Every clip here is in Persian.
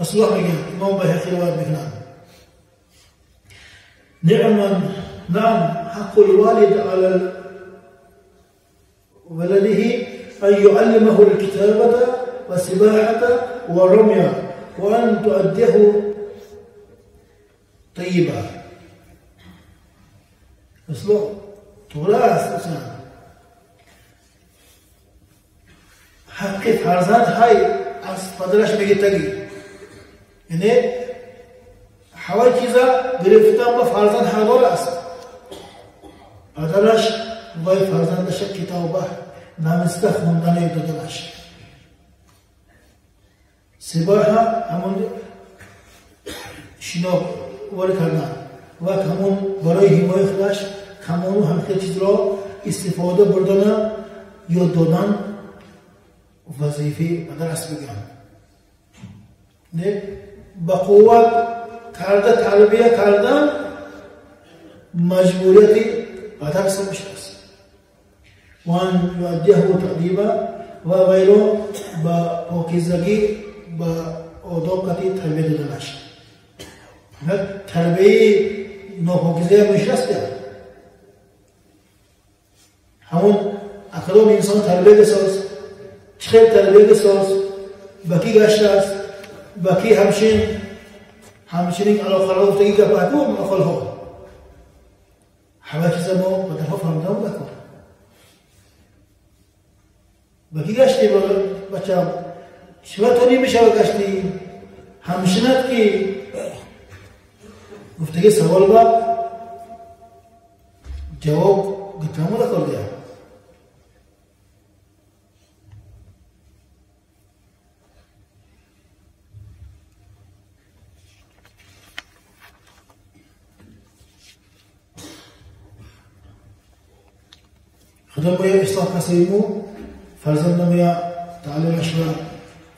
رسول الله میگه امام بهقی روایت میکنن نعم حق الوالد على ولده أن يعلمه الكتابة والسباحة والرمي وأن تؤديه طيبا. رسول تراث حق فرزند های از پدرش میگه تگی، یعنی همه چیزا گرفتن با فرزند حقدار است. پدرش وای فرزندش کتابه نامسته خوندن دادنش، سباحه همون شنا وارد کردن و همون برای حمایت خودش همون همه چیز را استفاده بردن یاد دادن وظیفه پدر است بگم. نه با قوت کرده تربیه کردن مجبوریتی پدر سمش است. وان یادیه تأدیبا و غیره با پاکیزگی با آداب کتی تربیه دادنش. تربیه ناپاکیزه مشرست همون اکرام انسان تربیه بساز، چخیل تربیه بساز، بکی گشت است، بکی همچنین علاقه را افتگی که بحکوم اخوال ها همه چیز ما بدرها فرمودن بکن. بکی گشتی بچه هم شما تونی میشه گشتی همشنت که گفتگی سوال با جواب گفتمو را کرده خدا باید اصلاح کسیمو فرزند نمیا تعلیمش با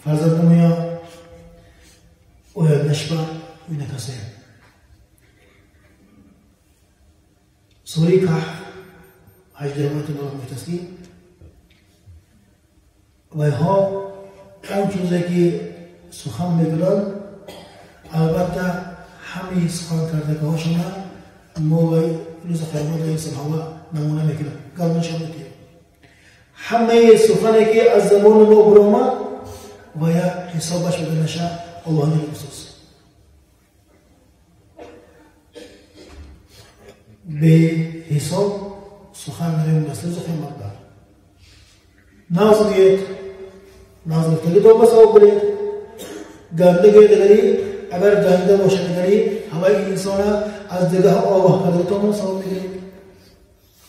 فرزند نمیا اوهدنش با اینه کسیم سوری که 18 ماه متصلی و ها اون چیزی که سخن میگن البته همه سخن کرده که هاشونه موقعی روز قیامت این هوا نمونه میکنن قبلش هم میگه همه سخنی که از زمان ما برآمد و یا حسابش بده نشه الله نمی‌خواد به حساب سخن نمیم مثل قیامت دار نازمیت نازمیت تو بس او برید گندگی داری اگر گنده باشه داری همه انسان از دیگه آگاه حضرتان سوال میگیرید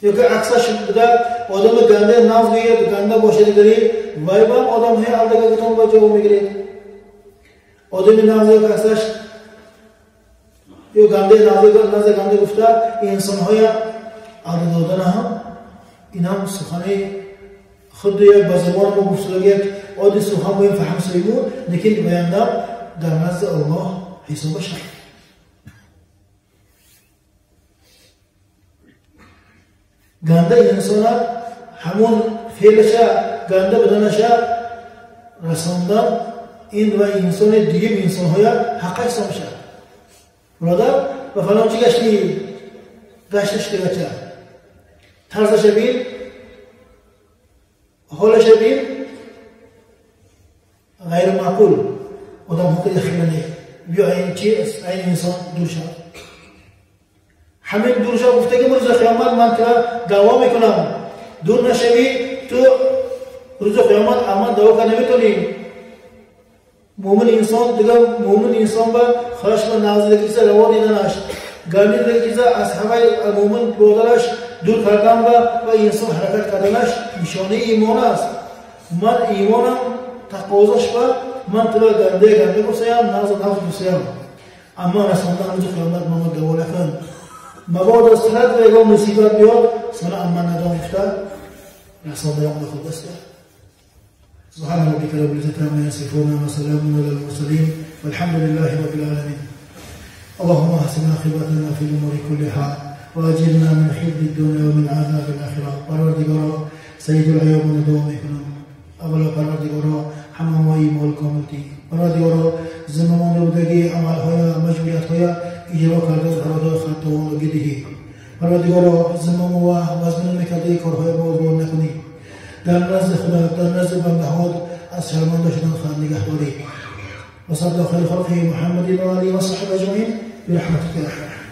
یا که عکسش بوده آدم گنده ناز میگیرد گنده باشه داری وای بام آدم های دیگه گتون با جواب میگیرید آدم ناز عکسش یا گنده گنده گفته انسان های عادت دادن هم این هم سخنه خود یک بازمان ما گفتگی عادی سخن باید فهم سیمون لیکن بیاندم در نزد الله حسابش هم گنده انسان همون فعلش گنده بدنش رساندن این و انسان دیگه انسان های حقش سامشه برادر و فلان چی گشتش که گچه طرزش بین حالش بین غیر معقول آدم حقی خیلی بیا این چی است این انسان دور شد همین دور شد گفته که روز قیامت من که دعوا میکنم دور نشوی تو روز قیامت اما دعوا کنه نمیتونی مومن انسان دیگه مومن انسان با خواهش و نازدگی سے روا دیدنش گامی دیگه از همه مومن بودنش دور کردن و انسان حرکت کردنش نشانه ایمان است من ایمانم تقاضاش با من تو گنده بسیم ناز بسیم اما رساندن روز قیامت ما دعوا نکن مبادا سرد و اگه مصیبت بیاد سر اما ندام افتاد رسانده هم خود است سبحان ربك رب العزة عما يصفون وسلام على المرسلين والحمد لله رب العالمين اللهم احسن عاقبتنا في الامور كلها واجرنا من خزي الدنيا ومن عذاب الاخره پروردگارا سید الایام دوام کنم اولا پروردگارا همه مایی مال کاملتی پروردگارا زمان بودگی عملهای مجبوریت‌های اجرا کرده برای خطاوان گدهی پروردگارا زمان و مزمن میکرده کارهای ما رو نکنی در نزد خدا در نزد بنده ها از شرمنده شدن خود نگهداری و صلی الله خیر خلقه محمد و آله و صحبه اجمعین برحمتك یا ارحم